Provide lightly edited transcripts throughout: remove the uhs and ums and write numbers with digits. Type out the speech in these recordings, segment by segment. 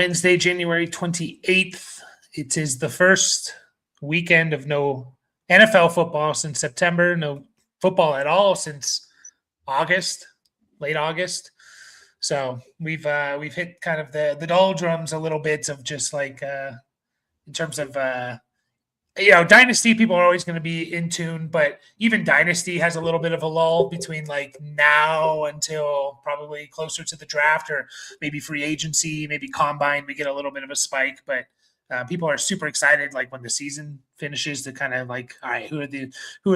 Wednesday, January 28th. It is the first weekend of no NFL football since September, no football at all since August, late August. So we've hit kind of the doldrums a little bit of just like in terms of Dynasty, people are always going to be in tune, but even Dynasty has a little bit of a lull between like now until probably closer to the draft or maybe free agency, maybe combine. We get a little bit of a spike, but people are super excited like when the season finishes to kind of like, all right, who are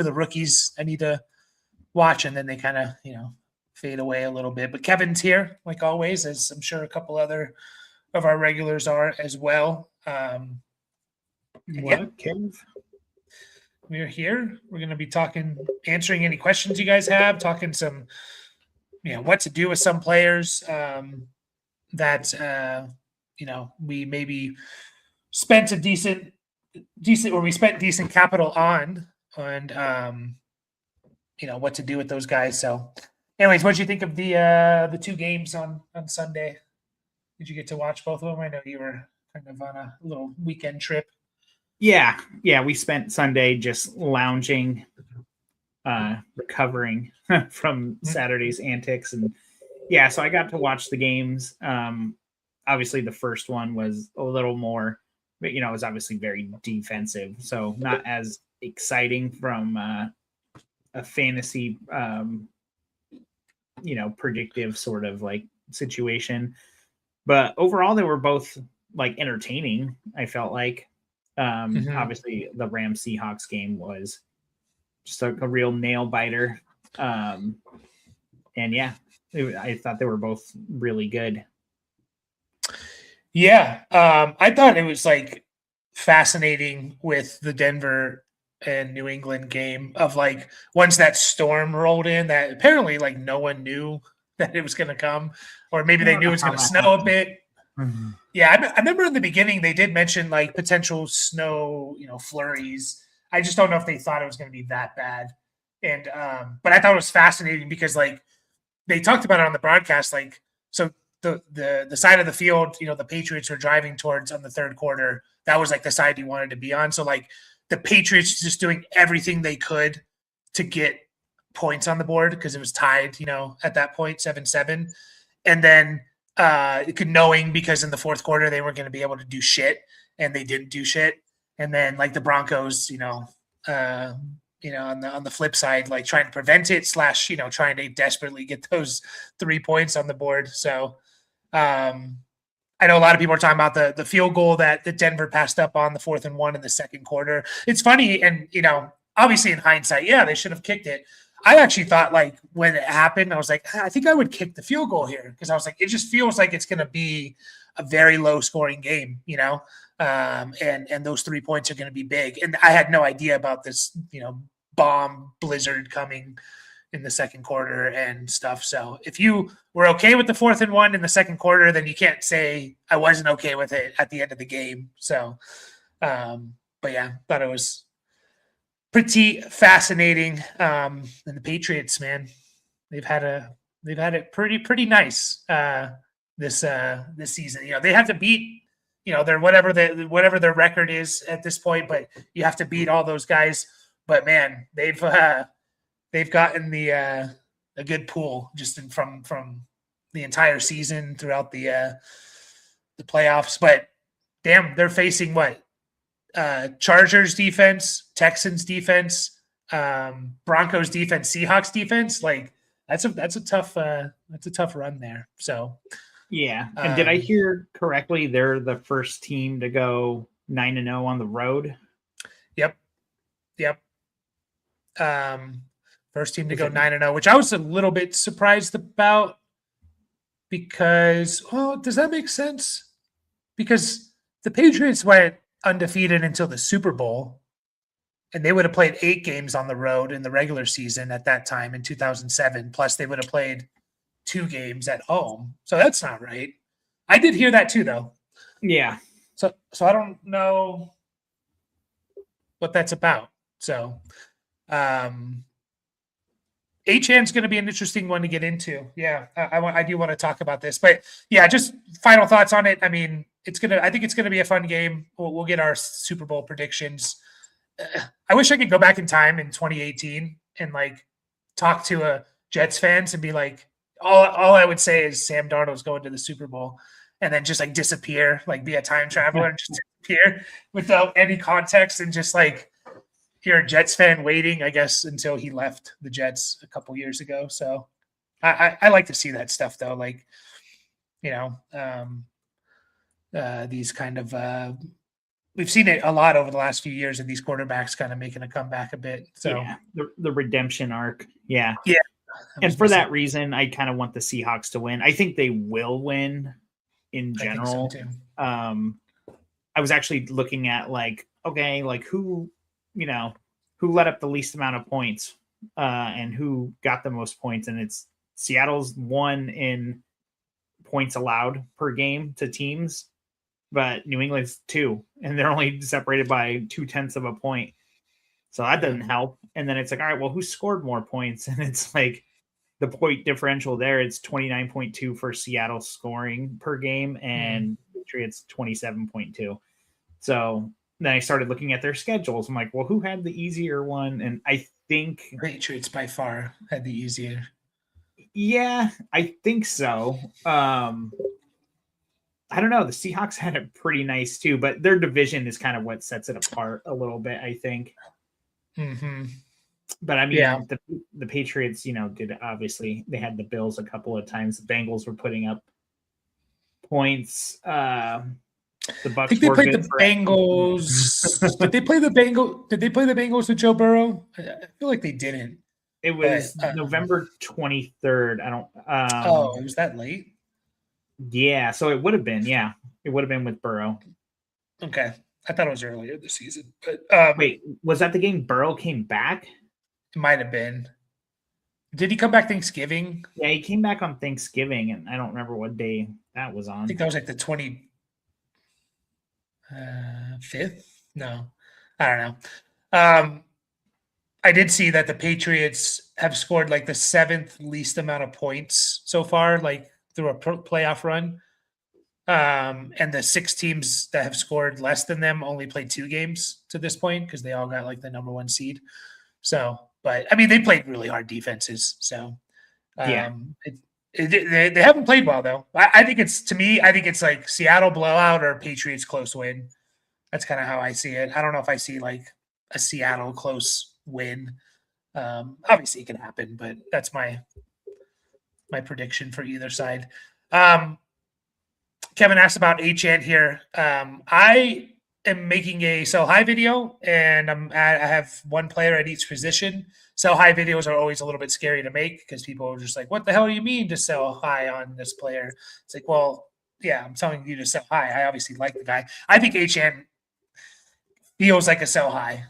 the rookies I need to watch, and then they kind of fade away a little bit. But Kevin's here like always, as I'm sure a couple other of our regulars are as well. Kev? We're here. We're going to be answering any questions you guys have, talking some, what to do with some players that, we maybe spent a decent, or we spent decent capital on, and, what to do with those guys. So anyways, what did you think of the two games on Sunday? Did you get to watch both of them? I know you were kind of on a little weekend trip. Yeah, we spent Sunday just lounging, recovering from Saturday's antics, and so I got to watch the games. Obviously, the first one was a little more, but it was obviously very defensive, so not as exciting from a fantasy, predictive sort of like situation. But overall, they were both like entertaining. I felt like. Obviously the Rams Seahawks game was just a real nail biter. I thought they were both really good. Yeah. I thought it was like fascinating with the Denver and New England game of like, once that storm rolled in, that apparently like no one knew that it was going to come, or maybe they knew it was going to snow a bit. Mm-hmm. Yeah, I remember in the beginning they did mention like potential snow, flurries. I just don't know if they thought it was going to be that bad. And but I thought it was fascinating because like they talked about it on the broadcast. Like, so the side of the field, the Patriots were driving towards on the third quarter. That was like the side you wanted to be on. So like the Patriots just doing everything they could to get points on the board because it was tied, at that point 7-7, and then. Knowing because in the fourth quarter they weren't going to be able to do shit, and they didn't do shit. And then like the Broncos, on the flip side, like trying to prevent it / trying to desperately get those 3 points on the board. So I know a lot of people are talking about the field goal that Denver passed up on the 4th and 1 in the second quarter. It's funny, and obviously in hindsight, they should have kicked it. I actually thought like when it happened, I was like, I think I would kick the field goal here because I was like, it just feels like it's going to be a very low scoring game, and those 3 points are going to be big. And I had no idea about this, bomb blizzard coming in the second quarter and stuff. So if you were okay with the 4th and 1 in the second quarter, then you can't say I wasn't okay with it at the end of the game. So, but yeah, thought it was pretty fascinating. And the Patriots, man, they've had it pretty nice this season. They have to beat their whatever their record is at this point, but you have to beat all those guys. But man, they've gotten a good pool just from the entire season throughout the playoffs. But damn, they're facing what? Chargers defense, Texans defense, Broncos defense, Seahawks defense. Like that's a tough run there. So and did I hear correctly? They're the first team to go 9-0 on the road. Yep. First team to go 9-0, which I was a little bit surprised about because does that make sense? Because the Patriots went undefeated until the Super Bowl, and they would have played 8 games on the road in the regular season at that time in 2007. Plus, they would have played 2 games at home. So that's not right. I did hear that too, though. Yeah. So I don't know what that's about. So, H-Hand's going to be an interesting one to get into. Yeah, I do want to talk about this. But, yeah, just final thoughts on it. I mean, I think it's gonna be a fun game. We'll get our Super Bowl predictions. I wish I could go back in time in 2018 and like talk to a Jets fans and be like, all I would say is Sam Darnold's going to the Super Bowl, and then just like disappear, like be a time traveler and just disappear without any context, and just like you're a Jets fan waiting, I guess, until he left the Jets a couple years ago. So I like to see that stuff though, like these kind of we've seen it a lot over the last few years of these quarterbacks kind of making a comeback a bit. So yeah, the redemption arc. Yeah. Yeah. And for that reason, I kind of want the Seahawks to win. I think they will win in general. I think so too. I was actually looking at like, okay, like who let up the least amount of points and who got the most points. And it's Seattle's one in points allowed per game to teams, but New England's 2, and they're only separated by 0.2 of a point. So that doesn't help. And then it's like, all right, well, who scored more points? And it's like the point differential there, it's 29.2 for Seattle scoring per game, and Patriots 27.2. So then I started looking at their schedules. I'm like, well, who had the easier one? And I think Patriots by far had the easier. Yeah, I think so. I don't know. The Seahawks had it pretty nice too, but their division is kind of what sets it apart a little bit, I think. Mm-hmm. But I mean, the Patriots, did obviously they had the Bills a couple of times. The Bengals were putting up points. The Bucs. I think they played the Bengals. Did they play the Bengals with Joe Burrow? I feel like they didn't. It was November 23rd. I don't. It was that late? Yeah, so it would have been. Yeah, it would have been with Burrow. Okay, I thought it was earlier this season. But wait, was that the game Burrow came back? It might have been. Did he come back Thanksgiving? Yeah, he came back on Thanksgiving, and I don't remember what day that was on. I think that was like the 25th. No, I don't know. I did see that the Patriots have scored like the 7th least amount of points so far, like through a playoff run. And the 6 teams that have scored less than them only played 2 games to this point because they all got like the number 1 seed. So, but I mean, they played really hard defenses. So, they haven't played well though. I think it's like Seattle blowout or Patriots close win. That's kind of how I see it. I don't know if I see like a Seattle close win. Obviously it can happen, but that's my prediction for either side. Kevin asked about HN here. I am making a sell high video, and I have one player at each position. Sell high videos are always a little bit scary to make because people are just like, what the hell do you mean to sell high on this player? It's like, well, yeah, I'm telling you to sell high. I obviously like the guy. I think HN feels like a sell high.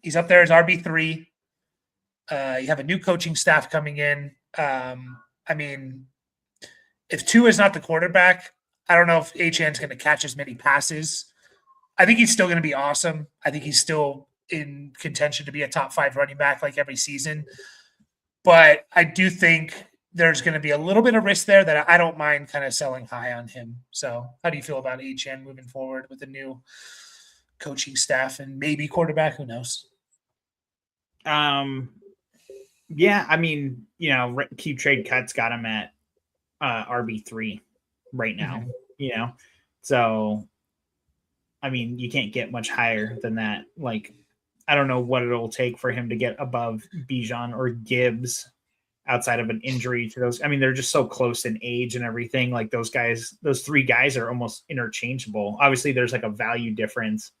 He's up there as RB3. You have a new coaching staff coming in. I mean, if Tua is not the quarterback, I don't know if HN's going to catch as many passes. I think he's still going to be awesome. I think he's still in contention to be a top 5 running back like every season. But I do think there's going to be a little bit of risk there that I don't mind kind of selling high on him. So how do you feel about HN moving forward with the new coaching staff and maybe quarterback? Who knows? Yeah, I mean, keep trade cuts got him at RB3 right now, so I mean, you can't get much higher than that. Like, I don't know what it'll take for him to get above Bijan or Gibbs outside of an injury to those. I mean, they're just so close in age and everything. Like those 3 guys are almost interchangeable. Obviously there's like a value difference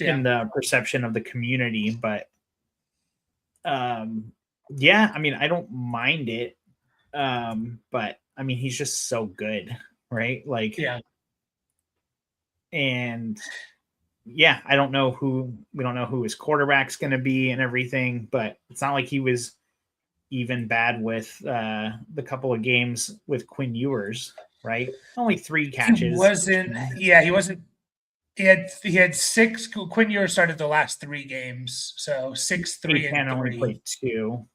in the perception of the community, but yeah, I mean, I don't mind it. But I mean, he's just so good, right? Like, yeah. And yeah, we don't know who his quarterback's going to be and everything, but it's not like he was even bad with the couple of games with Quinn Ewers, right? Only 3 catches. He wasn't. He had 6. Quinn Ewers started the last 3 games, so 6, 3, and 3. Only played 2.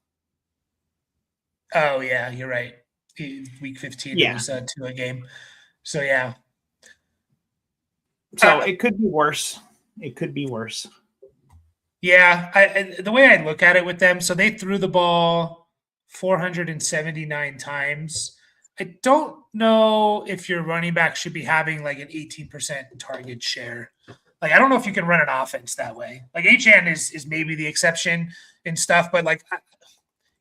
Oh yeah, you're right. Week 15 was 2 a game. So yeah. So it could be worse. It could be worse. Yeah, the way I look at it with them, so they threw the ball 479 times. I don't know if your running back should be having like an 18% target share. Like, I don't know if you can run an offense that way. Like, HN is maybe the exception and stuff, but like,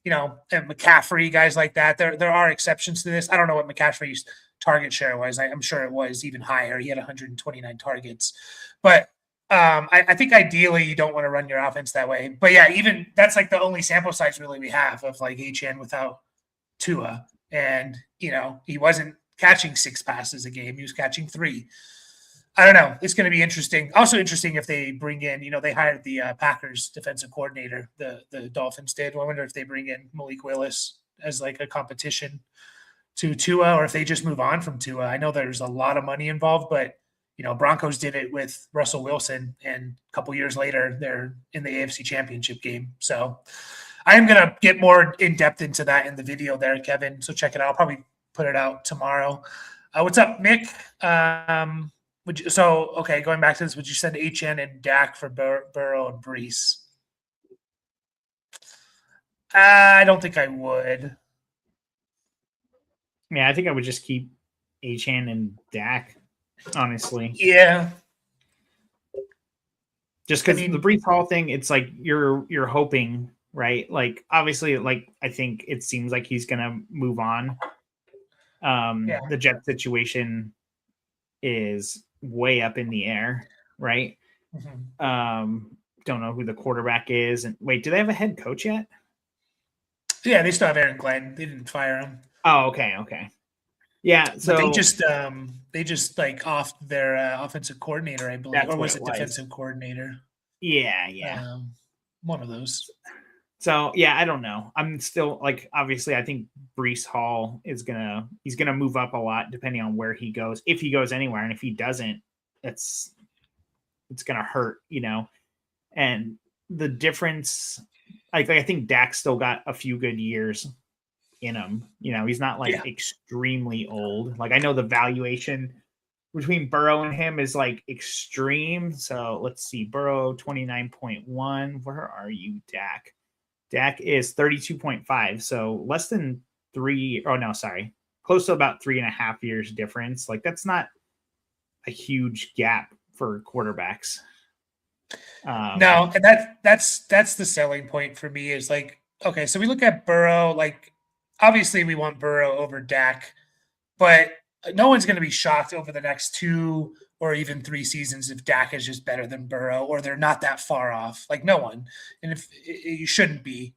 and McCaffrey, guys like that, there are exceptions to this. I don't know what McCaffrey's target share was. I'm sure it was even higher. He had 129 targets, but I think ideally you don't want to run your offense that way. But yeah, even that's like the only sample size really we have of like HN without Tua, and he wasn't catching 6 passes a game; he was catching 3. I don't know. It's going to be interesting. Also interesting if they bring in, they hired the Packers defensive coordinator. The Dolphins did. I wonder if they bring in Malik Willis as like a competition to Tua, or if they just move on from Tua. I know there's a lot of money involved, but Broncos did it with Russell Wilson, and a couple years later, they're in the AFC Championship game. So I am going to get more in depth into that in the video there, Kevin. So check it out. I'll probably put it out tomorrow. What's up, Mick? Going back to this, would you send HN and Dak for Burrow and Brees? I don't think I would. Yeah, I think I would just keep HN and Dak, honestly. Yeah. Just because the Brees Hall thing, it's like you're hoping, right? Like, obviously, like, I think it seems like he's gonna move on. The Jet situation is way up in the air, right? Mm-hmm. Don't know who the quarterback is. And wait, do they have a head coach yet? Yeah, they still have Aaron Glenn. They didn't fire him. Oh, okay. Yeah, so but they just like off their offensive coordinator, I believe, or was it defensive coordinator? Yeah. One of those. So yeah, I don't know. I'm still like, obviously, I think Brees Hall he's gonna move up a lot depending on where he goes. If he goes anywhere, and if he doesn't, it's gonna hurt, And the difference, like I think Dak still got a few good years in him. He's not like extremely old. Like, I know the valuation between Burrow and him is like extreme. So let's see, Burrow 29.1. Where are you, Dak? Dak is 32.5, so less than 3. Oh no, sorry, close to about 3.5 years difference. Like, that's not a huge gap for quarterbacks. No, and that's the selling point for me is like, okay, so we look at Burrow. Like, obviously we want Burrow over Dak, but no one's going to be shocked over the next 2 or even 3 seasons if Dak is just better than Burrow, or they're not that far off. Like, no one. And if you shouldn't be,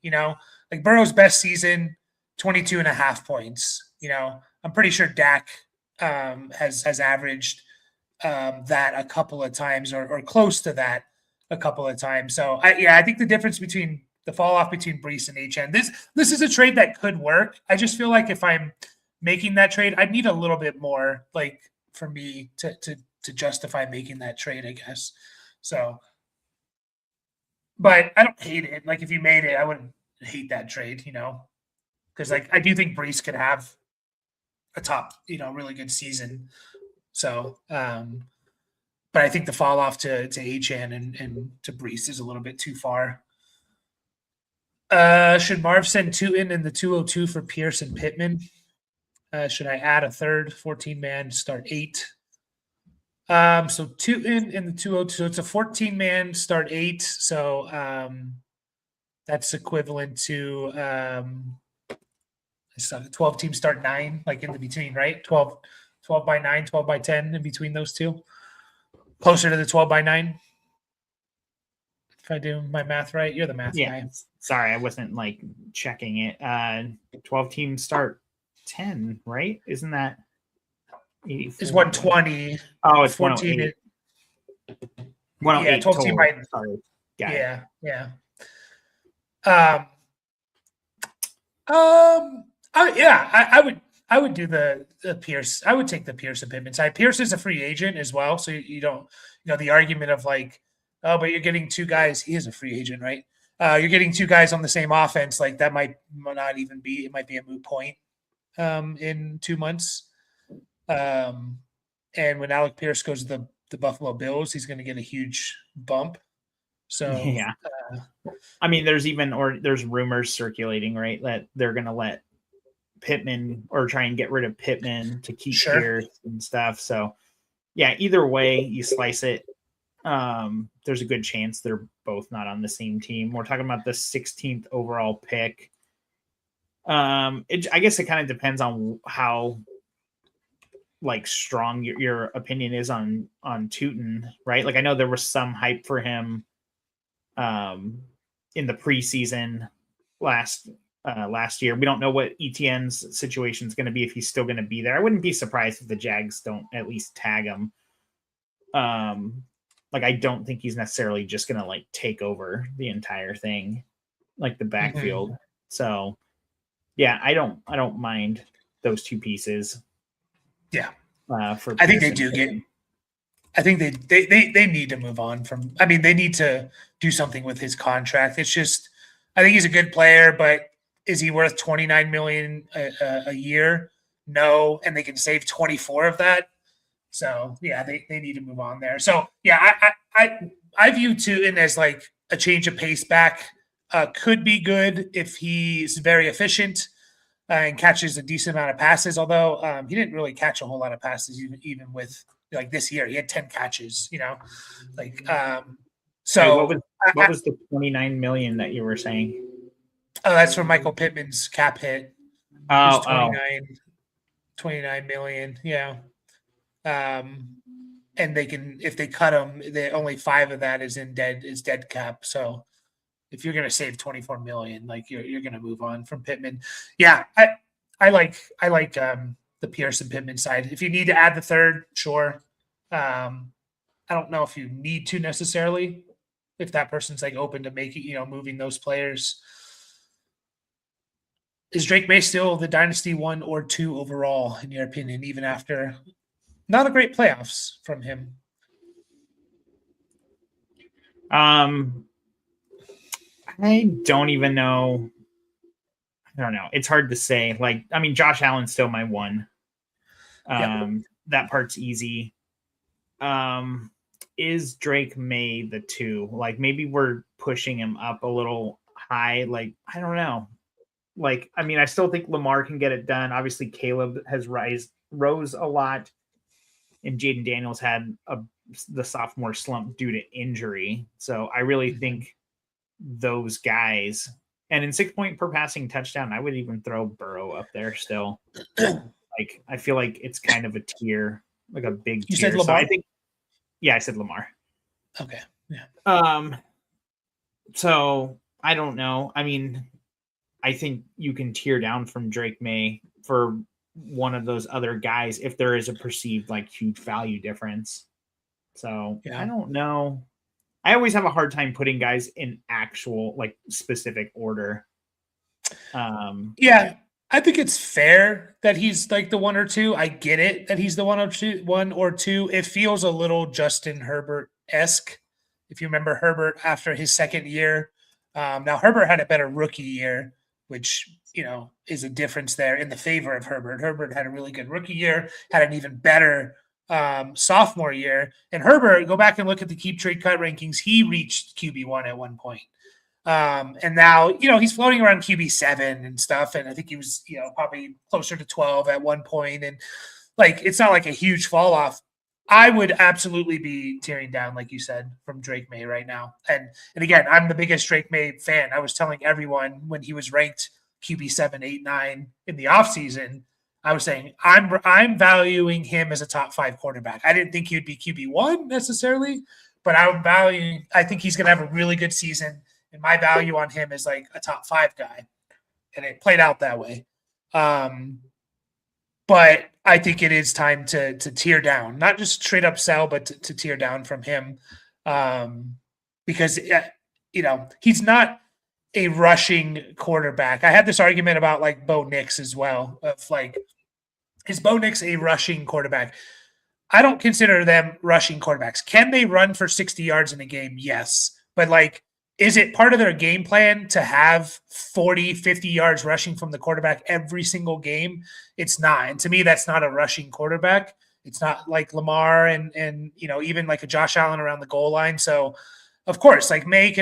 like Burrow's best season, 22.5 points. I'm pretty sure Dak has averaged that a couple of times or close to that a couple of times. So I think the difference between the fall off between Brees and HN, this is a trade that could work. I just feel like if I'm making that trade, I'd need a little bit more, like, for me to justify making that trade, I guess. So, but I don't hate it. Like, if you made it, I wouldn't hate that trade, because like I do think Brees could have a top, really good season. So, but I think the fall off to HN and to Brees is a little bit too far. Should Marv send Tootin in the 202 for Pierce and Pittman? Should I add a third 14-man, start 8? So Tootin in the 202. So it's a 14-man, start 8. So that's equivalent to 12 teams, start 9, like in the between, right? 12 by 9, 12 by 10 in between those two. Closer to the 12 by 9. If I do my math right, you're the math guy. Sorry, I wasn't like checking it. 12 teams start 10, right? Isn't that 84? It's 120. Oh, it's 14. 108. Yeah, 12 team by. Sorry. Yeah. I would do the Pierce. I would take the Pierce and Pittman side. Pierce is a free agent as well, so you don't, the argument of like, oh, but you're getting 2 guys. He is a free agent, right? You're getting 2 guys on the same offense. Like, that might not even be. It might be a moot point in 2 months. And when Alec Pierce goes to the the Buffalo Bills, he's going to get a huge bump. So yeah. I mean, there's rumors circulating, right, that they're going to let Pittman or try and get rid of Pittman to keep Pierce and stuff. So yeah, either way you slice it, there's a good chance they're both not on the same team. We're talking about the 16th overall pick. I guess it kind of depends on how like strong your opinion is on Tootin, right? Like I know there was some hype for him in the preseason last year. We don't know what ETN's situation is going to be, if he's still going to be there. I wouldn't be surprised if the Jags don't at least tag him. Like I don't think he's necessarily just going to like take over the entire thing, like the backfield. Mm-hmm. So yeah, I don't mind those two pieces. Yeah. I think they do get. I think they need to move on from. I mean, they need to do something with his contract. It's just, I think he's a good player, but is he worth $29 million a year? No, and they can save 24 of that. So yeah, they need to move on there. So yeah, I view Tootin as like a change of pace back. Could be good if he's very efficient and catches a decent amount of passes. Although he didn't really catch a whole lot of passes, even with like this year, he had 10 catches. Like so. Wait, what was the $29 million that you were saying? Oh, that's for Michael Pittman's cap hit. Oh, 29 million. Yeah. And they can, if they cut him, only 5 of that is dead cap. So if you're going to save 24 million, like you're going to move on from Pittman. Yeah. I like the Pierce and Pittman side. If you need to add the third, sure. I don't know if you need to necessarily, if that person's like open to making, moving those players. Is Drake May still the Dynasty 1 or 2 overall, in your opinion, even after not a great playoffs from him? I don't even know. I don't know. It's hard to say. Like, I mean, Josh Allen's still my 1. That part's easy. Is Drake May the 2? Like, maybe we're pushing him up a little high. Like, I don't know. Like, I mean, I still think Lamar can get it done. Obviously, Caleb has rose a lot, and Jaden Daniels had the sophomore slump due to injury. So I really think those guys, and in 6-point per passing touchdown, I would even throw Burrow up there still. Like, I feel like it's kind of a tier, like a big tier. You said Lamar? So I said Lamar. Okay. Yeah. So I don't know. I mean, I think you can tear down from Drake May for one of those other guys if there is a perceived like huge value difference. So yeah. I don't know. I always have a hard time putting guys in actual like specific order. Yeah, I think it's fair that he's like the 1 or 2. I get it that he's the 1 or 2. It feels a little Justin Herbert-esque. If you remember Herbert after his second year. Now Herbert had a better rookie year, which, is a difference there in the favor of Herbert. Herbert had a really good rookie year, had an even better sophomore year. And Herbert, go back and look at the Keep Trade Cut rankings. He reached QB1 at one point. And now, he's floating around QB7 and stuff. And I think he was, probably closer to 12 at one point. And like, it's not like a huge fall off. I would absolutely be tearing down, like you said, from Drake May right now. And again, I'm the biggest Drake May fan. I was telling everyone when he was ranked QB7, 8, 9 in the offseason, I was saying I'm valuing him as a top 5 quarterback. I didn't think he would be QB1 necessarily, but I think he's going to have a really good season. And my value on him is like a top 5 guy. And it played out that way. But I think it is time to tear down, not just straight up sell, but to tear down from him, because he's not a rushing quarterback. I had this argument about like Bo Nix as well. Of like, is Bo Nix a rushing quarterback? I don't consider them rushing quarterbacks. Can they run for 60 yards in a game? Yes, but like, is it part of their game plan to have 40, 50 yards rushing from the quarterback every single game? It's not. And to me, that's not a rushing quarterback. It's not like Lamar and even like a Josh Allen around the goal line. So of course, like May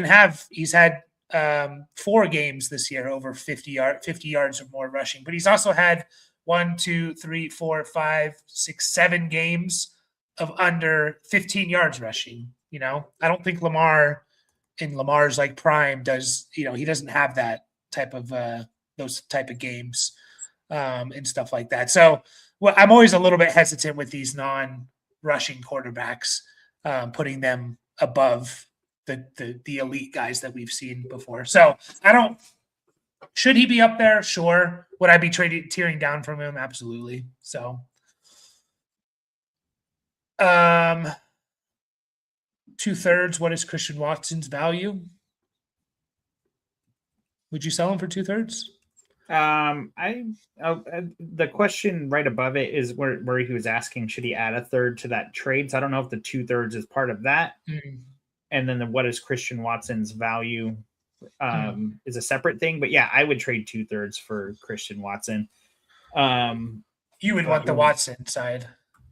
he's had 4 games this year over 50 yards or more rushing, but he's also had 1, 2, 3, 4, 5, 6, 7 games of under 15 yards rushing. I don't think Lamar in Lamar's like prime does, he doesn't have that type of those type of games and stuff like that. So I'm always a little bit hesitant with these non-rushing quarterbacks, putting them above the elite guys that we've seen before. So should he be up there? Sure. Would I be tearing down from him? Absolutely. So, 2/3. What is Christian Watson's value? Would you sell him for 2/3? The question right above it is where he was asking, should he add a third to that trade? So I don't know if the 2/3 is part of that. And then what is Christian Watson's value is a separate thing. But yeah, I would trade 2/3 for Christian Watson. You would want the Watson side.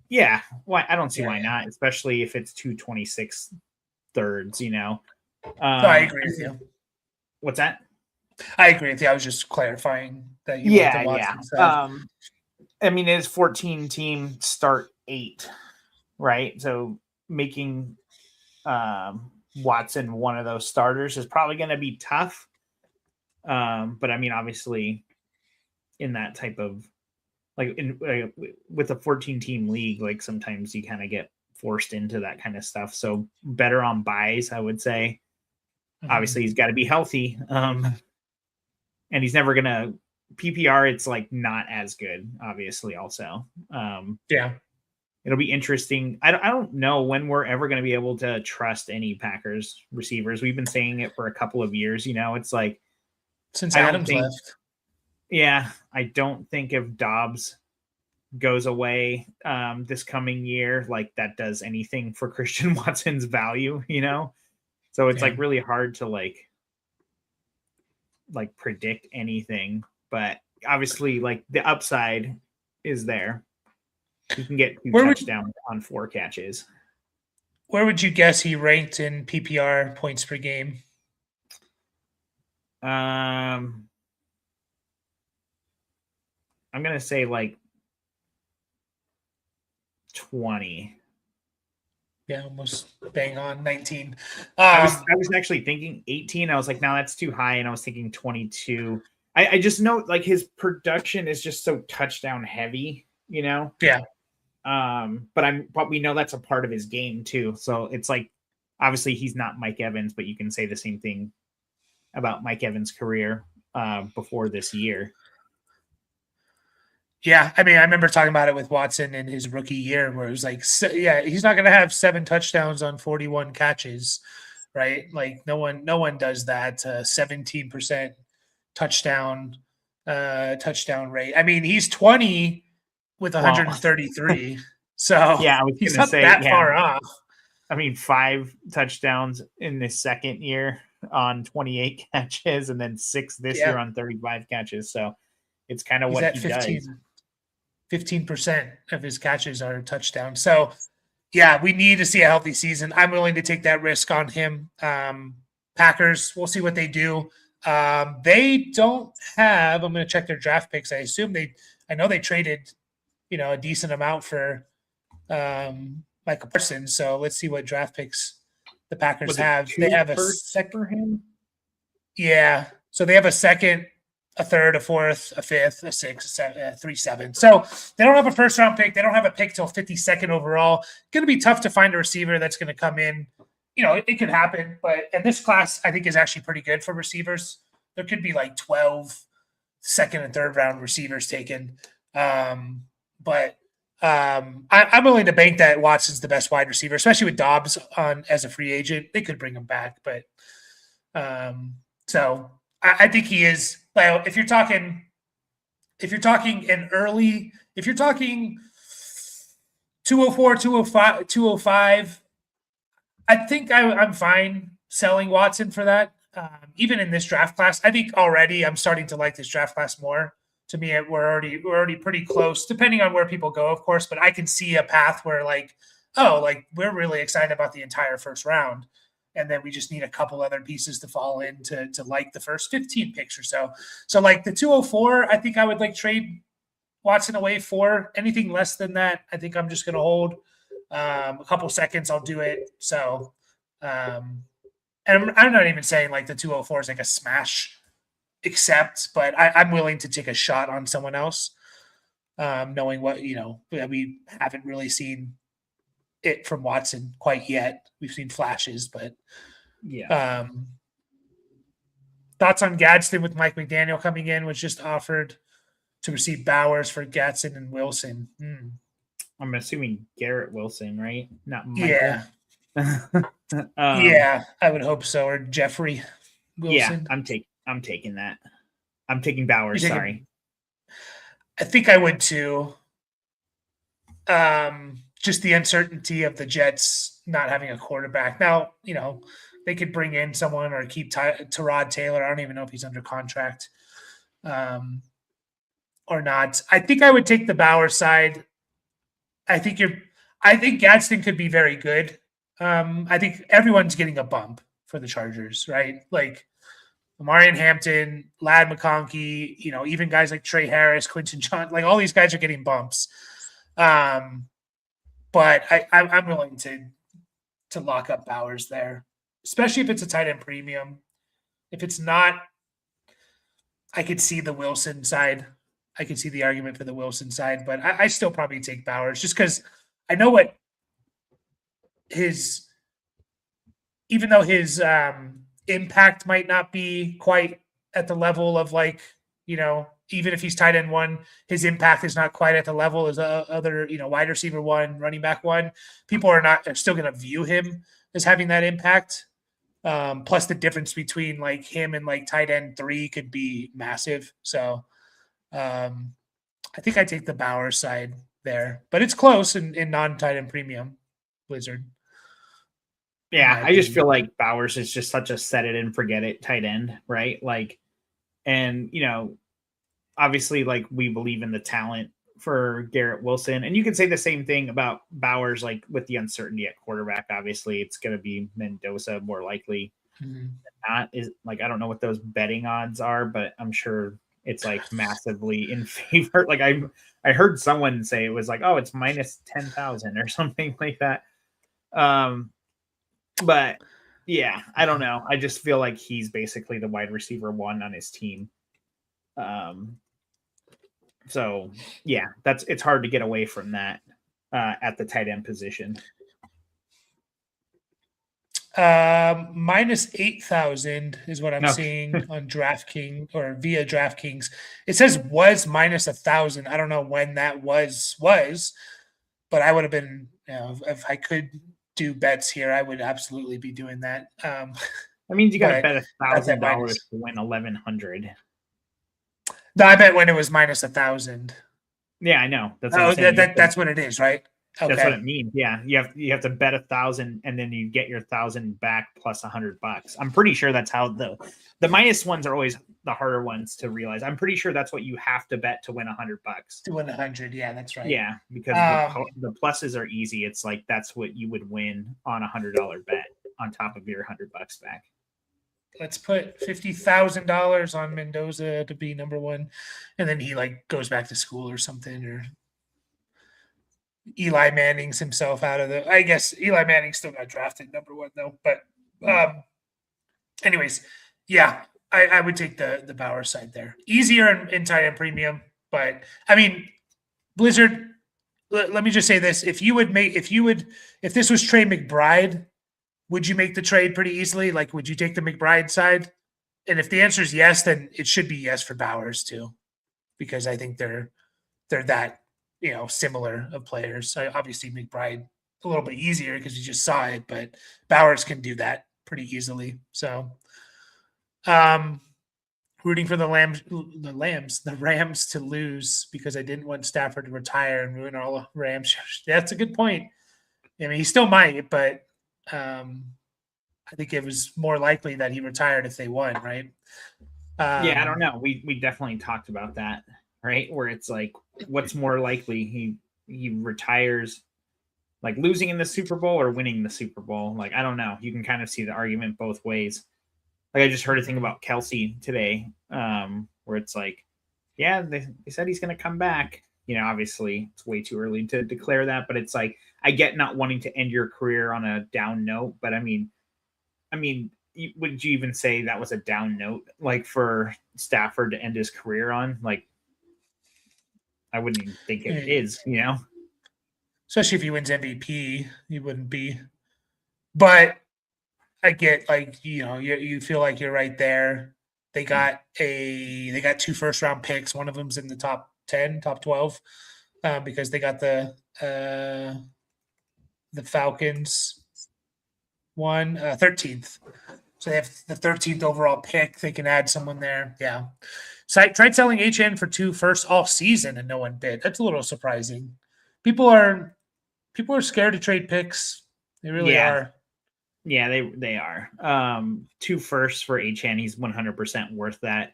Yeah. Why? I don't see why not, especially if it's 2/26 thirds, No, I agree with you. What's that? I agree with you. I was just clarifying that you want the Watson side. I mean, it's 14 team start 8, right? So making Watson one of those starters is probably going to be tough. But I mean, obviously, in that type of with a 14 team league, like sometimes you kind of get forced into that kind of stuff. So better on buys, I would say. Obviously, he's got to be healthy. And he's never going to PPR. It's like not as good, obviously, also. It'll be interesting. I don't know when we're ever going to be able to trust any Packers receivers. We've been saying it for a couple of years. It's like since Adams left. Yeah, I don't think if Dobbs goes away this coming year, like that does anything for Christian Watson's value. So it's like really hard to like predict anything, but obviously like the upside is there. You can get 2 touchdowns on 4 catches. Where would you guess he ranked in PPR points per game? I'm going to say like 20. Yeah, almost bang on 19. I was actually thinking 18. I was like, no, that's too high. And I was thinking 22. I just know like his production is just so touchdown heavy, Yeah. But we know that's a part of his game too. So it's like, obviously he's not Mike Evans, but you can say the same thing about Mike Evans' career before this year. Yeah, I mean, I remember talking about it with Watson in his rookie year, where it was like, he's not going to have 7 touchdowns on 41 catches, right? Like no one does that. 17% touchdown rate. I mean, he's 20 with 133, so yeah, I was he's not that far off. I mean, 5 touchdowns in his second year on 28 catches, and then 6 this year on 35 catches. So it's kind of what he does. 15% of his catches are touchdowns. So, yeah, we need to see a healthy season. I'm willing to take that risk on him. Packers, we'll see what they do. They don't have – I'm going to check their draft picks. I know they traded, a decent amount for Michael Parsons. So let's see what draft picks the Packers have. They have a second for him. Yeah. So they have a second, a third, a fourth, a fifth, a sixth, a seven, a 3, 7. So they don't have a first round pick. They don't have a pick till 52nd overall. Going to be tough to find a receiver that's going to come in. It could happen, and this class I think is actually pretty good for receivers. There could be like 12 second and third round receivers taken. I'm willing to bank that Watson's the best wide receiver, especially with Dobbs on as a free agent. They could bring him back, but so I think he is. Well, if you're talking 204, 205, I think I'm fine selling Watson for that. Even in this draft class, I think already I'm starting to like this draft class more. To me, we're already pretty close, depending on where people go, of course. But I can see a path where like, oh, like we're really excited about the entire first round, and then we just need a couple other pieces to fall in to like the first 15 picks or so. So like the 204, I think I would like trade Watson away for. Anything less than that, I think I'm just going to hold. A couple seconds, I'll do it. So, and I'm not even saying like the 204 is like a smash accept, but I'm willing to take a shot on someone else, knowing what, we haven't really seen it from Watson quite yet. We've seen flashes, but yeah. Thoughts on Gadsden with Mike McDaniel coming in, was just offered to receive Bowers for Gatson and Wilson. I'm assuming Garrett Wilson, right? Not Yeah. Michael. Yeah, I would hope so. Or Jeffrey Wilson. Yeah, I'm taking that. I'm taking Bowers. Sorry. I think I would too. Just the uncertainty of the Jets not having a quarterback. Now, they could bring in someone or keep Tyrod Taylor. I don't even know if he's under contract or not. I think I would take the Bowers side. I think Gadsden could be very good. I think everyone's getting a bump for the Chargers, right? Like Marion Hampton, Ladd McConkey, even guys like Trey Harris, Quinton John, like all these guys are getting bumps. But I'm willing to lock up Bowers there, especially if it's a tight end premium. If it's not, I could see the Wilson side. I could see the argument for the Wilson side, but I still probably take Bowers just because I know what even though his impact might not be quite at the level of like, even if he's tight end one, his impact is not quite at the level as other, wide receiver one, running back one. People are still going to view him as having that impact. Plus the difference between like him and like tight end 3 could be massive. So I think I take the Bowers side there, but it's close in non-tight end premium Blizzard. Yeah, I just feel like Bowers is just such a set it and forget it tight end, right? Like, and obviously, like we believe in the talent for Garrett Wilson, and you can say the same thing about Bowers, like with the uncertainty at quarterback. Obviously, it's going to be Mendoza more likely than not. Is like I don't know what those betting odds are, but I'm sure it's like massively in favor. Like I heard someone say it was like, oh, it's minus 10,000 or something like that. But yeah, I don't know. I just feel like he's basically the wide receiver 1 on his team. So yeah, it's hard to get away from that at the tight end position. Minus 8,000 is what I'm seeing on DraftKings or via DraftKings. It says was minus 1,000. I don't know when that was, but I would have been, if I could do bets here, I would absolutely be doing that. That means you got to bet $1,000 to win 1,100. No, I bet when it was minus 1,000. Yeah, I know. That's that's what it is, right? Okay. That's what it means. Yeah, you have to bet 1,000 and then you get your 1,000 back plus $100. I'm pretty sure that's how the minus ones are always the harder ones to realize. I'm pretty sure that's what you have to bet to win $100. To win 100, yeah, that's right. Yeah, because the pluses are easy. It's like that's what you would win on $100 bet on top of your $100 back. Let's put $50,000 on Mendoza to be number 1, and then he like goes back to school or something, or Eli Manning's himself out of the. I guess Eli Manning still got drafted number 1 though. But anyways, yeah, I would take the Bauer side there. Easier in tight end premium, but I mean, Blizzard. Let me just say this: if this was Trey McBride, would you make the trade pretty easily? Like, would you take the McBride side? And if the answer is yes, then it should be yes for Bowers too, because I think they're that similar of players. Obviously, McBride a little bit easier because you just saw it, but Bowers can do that pretty easily. So, rooting for the Rams to lose because I didn't want Stafford to retire and ruin all of Rams. That's a good point. I mean, he still might, but I think it was more likely that he retired if they won, right? Yeah, I don't know. We definitely talked about that. right? Where it's like, what's more likely? He retires like losing in the Super Bowl or winning the Super Bowl. Like, I don't know. You can kind of see the argument both ways. Like, I just heard a thing about Kelsey today, where it's like, yeah, they said he's going to come back. You know, obviously it's way too early to declare that, but it's like, I get not wanting to end your career on a down note, but I mean, would you even say that was a down note, like for Stafford to end his career on? Like, I wouldn't even think it is, you know? Especially if he wins MVP, he wouldn't be. But I get like you feel like you're right there. They got 2 first round picks. One of them's in the top 10, top 12, because they got the Falcons one 13th. So they have the 13th overall pick. They can add someone there. Yeah. So I tried selling HN for 2 firsts all season and no one bid. That's a little surprising. People are scared to trade picks. They really are. Yeah, they are. 2 firsts for HN, he's 100% worth that.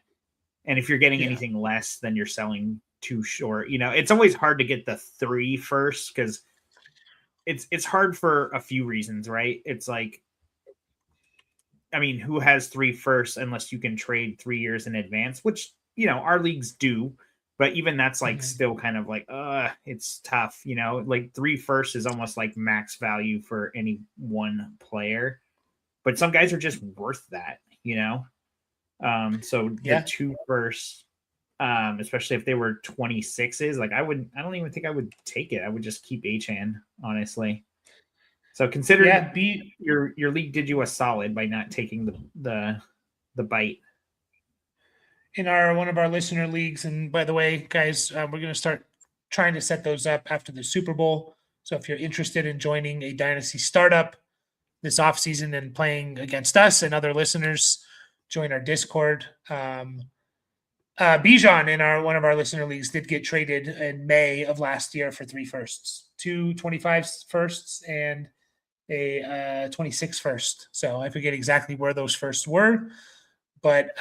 And if you're getting anything less, then you're selling too short. You know, it's always hard to get the 3 firsts because it's hard for a few reasons, right? It's like, I mean, who has 3 firsts unless you can trade 3 years in advance, which, you know, our leagues do. But even that's like still kind of like, it's tough, you know, like 3 firsts is almost like max value for any one player. But some guys are just worth that, you know? So the 2 firsts, especially if they were 26s, like I don't even think I would take it. I would just keep HN, honestly. So consider your league did you a solid by not taking the bite. In one of our listener leagues, and by the way, guys, we're going to start trying to set those up after the Super Bowl. So if you're interested in joining a Dynasty startup this offseason and playing against us and other listeners, join our Discord. Bijan in one of our listener leagues did get traded in May of last year for 3 firsts, 2 25 firsts and a 26 first. So I forget exactly where those firsts were, but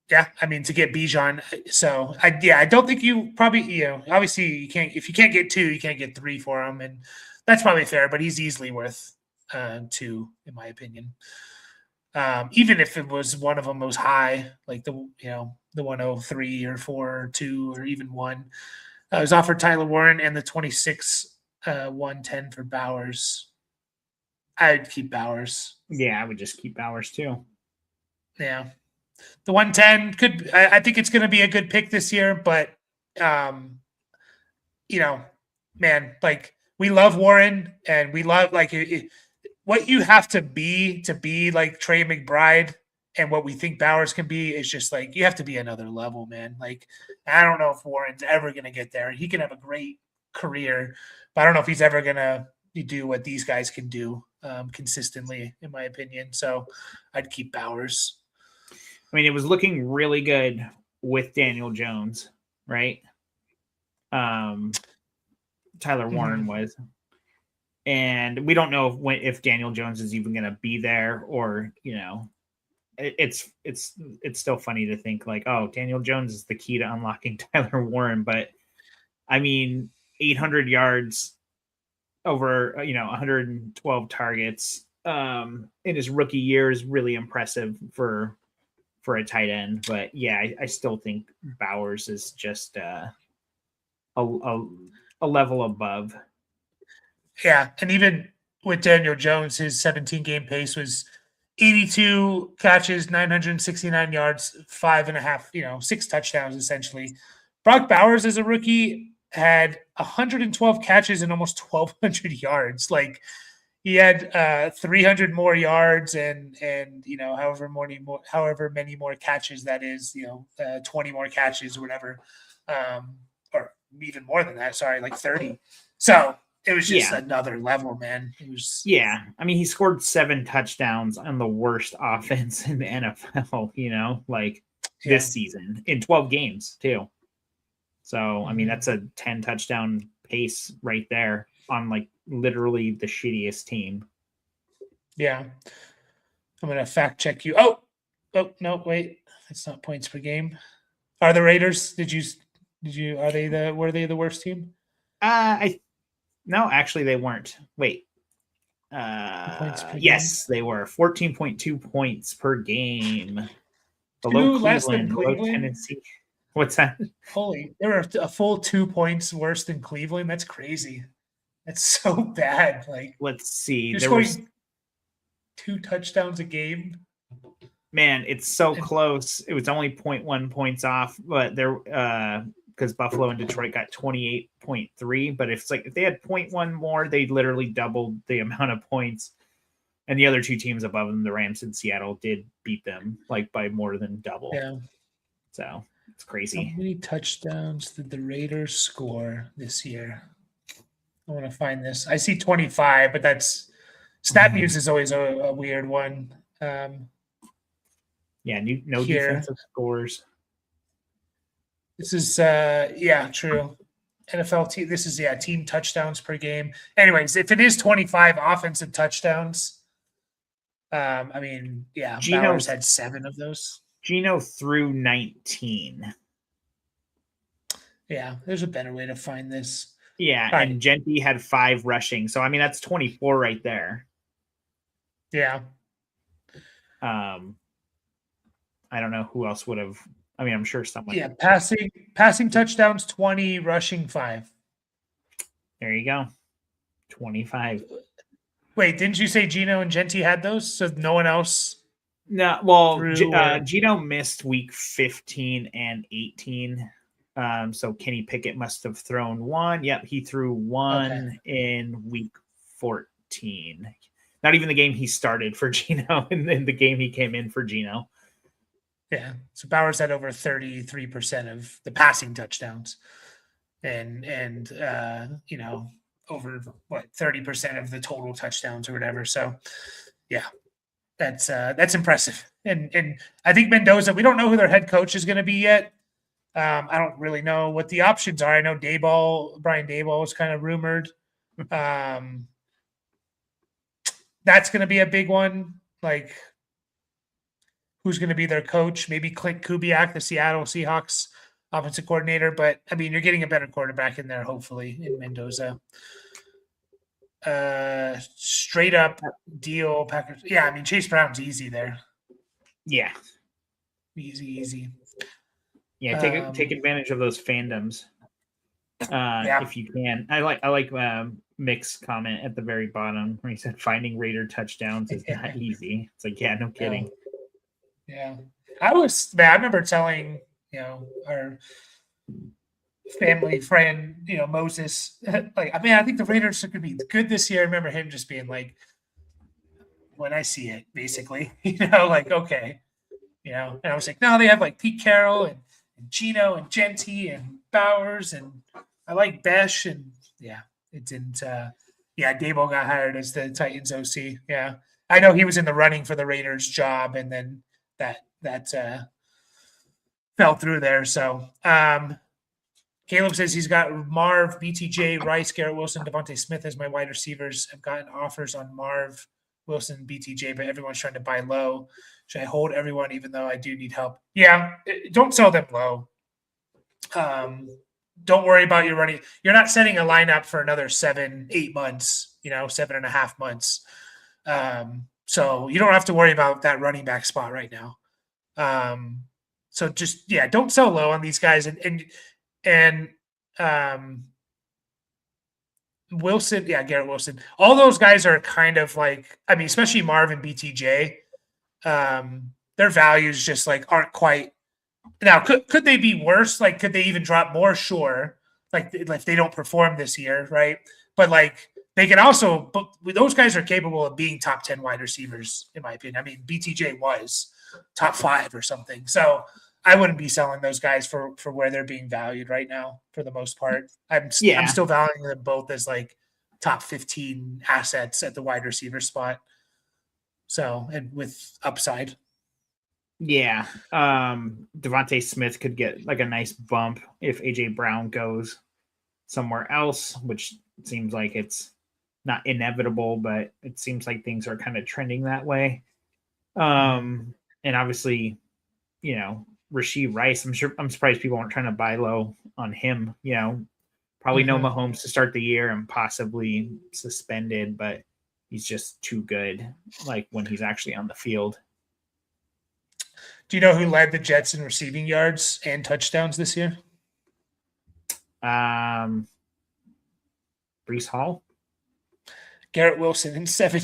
yeah, I mean to get Bijan. So I don't think you probably obviously you can't, if you can't get 2, you can't get 3 for him, and that's probably fair. But he's easily worth 2 in my opinion. Even if it was one of them was high, like the 103 or 4 or 2 or even 1. I was offered Tyler Warren and the 26 110 for Bowers. I'd keep Bowers. Yeah, I would just keep Bowers too. Yeah. The 110 could, I think it's going to be a good pick this year, but man, like we love Warren and we love like what you have to be like Trey McBride and what we think Bowers can be is just like you have to be another level, man. Like I don't know if Warren's ever going to get there. He can have a great career, but I don't know if he's ever going to do what these guys can do consistently, in my opinion. So I'd keep Bowers. I mean, it was looking really good with Daniel Jones, right? Tyler Warren was. And we don't know if Daniel Jones is even going to be there, or it's still funny to think like, oh, Daniel Jones is the key to unlocking Tyler Warren, but I mean, 800 yards over 112 targets in his rookie year is really impressive for a tight end. But yeah, I still think Bowers is just a level above. Yeah, and even with Daniel Jones, his 17-game pace was 82 catches, 969 yards, 5.5, 6 touchdowns essentially. Brock Bowers as a rookie had 112 catches and almost 1,200 yards. Like he had 300 more yards and however many more catches that is, 20 more catches or whatever, or even more than that. Sorry, like 30. So it was just another level, man. It was I mean, he scored 7 touchdowns on the worst offense in the NFL, this season in 12 games too. So, I mean, that's a 10 touchdown pace right there on like literally the shittiest team. Yeah. I'm going to fact check you. Oh, no, wait. That's not points per game. Are the Raiders? Were they the worst team? No, actually they weren't. Wait. Points per game. Yes, they were 14.2 points per game. Below Two less than Cleveland, below Cleveland. Tennessee. What's that? Holy, they were a full 2 points worse than Cleveland. That's crazy. That's so bad. Like, Let's see. you're There was scoring 2 touchdowns a game. Man, it's so close. It was only 0.1 points off, but there because Buffalo and Detroit got 28.3. But if they had 0.1 more, they literally doubled the amount of points. And the other two teams above them, the Rams and Seattle, did beat them like by more than double. Yeah. So it's crazy. How many touchdowns did the Raiders score this year? I want to find this. I see 25, but that's StatMuse is always a weird one. Yeah, no defensive scores. This is true. NFL team. This is team touchdowns per game. Anyways, if it is 25 offensive touchdowns, Bowers had 7 of those. Geno threw 19. Yeah, there's a better way to find this. Yeah, all and Gentry had 5 rushing. So that's 24 right there. Yeah. I don't know who else would have. I'm sure someone. Yeah, passing touchdowns 20, rushing 5. There you go. 25. Wait, didn't you say Geno and Gentry had those? So no one else? No, well, Geno missed week 15 and 18. So Kenny Pickett must have thrown 1. Yep, he threw 1 in week 14. Not even the game he started for Geno, and then the game he came in for Geno. Yeah, so Bowers had over 33% of the passing touchdowns, and over 30% of the total touchdowns or whatever. So, yeah, that's impressive. And I think Mendoza. We don't know who their head coach is going to be yet. I don't really know what the options are. I know Brian Daboll was kind of rumored. That's going to be a big one. Like, who's going to be their coach? Maybe Clint Kubiak, the Seattle Seahawks offensive coordinator. But, you're getting a better quarterback in there, hopefully, in Mendoza. Straight up deal Packers. Yeah, Chase Brown's easy there. Yeah. Easy. Yeah, take advantage of those fandoms if you can. I like Mick's comment at the very bottom where he said finding Raider touchdowns is not easy. It's like, yeah, no kidding. Yeah. I remember telling, our family friend, Moses, I think the Raiders are going to be good this year. I remember him just being like, when I see it, basically, okay. And I was like, no, they have like Pete Carroll and Geno and Gentry and Bowers and I like Besh and it didn't. Daboll got hired as the Titans OC. Yeah, I know he was in the running for the Raiders job, and then that fell through there. So Caleb says he's got Marv, BTJ, Rice, Garrett Wilson, Devontae Smith as my wide receivers. I've gotten offers on Marv, Wilson, BTJ, but everyone's trying to buy low. Should I hold everyone even though I do need help? Yeah, don't sell them low. Don't worry about your running. You're not setting a lineup for another 7-8 months, 7.5 months. So you don't have to worry about that running back spot right now. So just, don't sell low on these guys. And Wilson, Garrett Wilson. All those guys are kind of like, especially Marv and BTJ. Their values just aren't quite. Now, could they be worse? Could they even drop more? Sure. If they don't perform this year, right? But they can also. But those guys are capable of being top 10 wide receivers, in my opinion. BTJ was top 5 or something. So I wouldn't be selling those guys for where they're being valued right now. For the most part, I'm still valuing them both as top 15 assets at the wide receiver spot. So, and with upside. Yeah. Devontae Smith could get a nice bump if AJ Brown goes somewhere else, which seems like it's not inevitable, but it seems like things are kind of trending that way. And obviously, Rashee Rice. I'm surprised people aren't trying to buy low on him. Probably no Mahomes to start the year and possibly suspended, but he's just too good. Like when he's actually on the field. Do you know who led the Jets in receiving yards and touchdowns this year? Brees Hall. Garrett Wilson in 7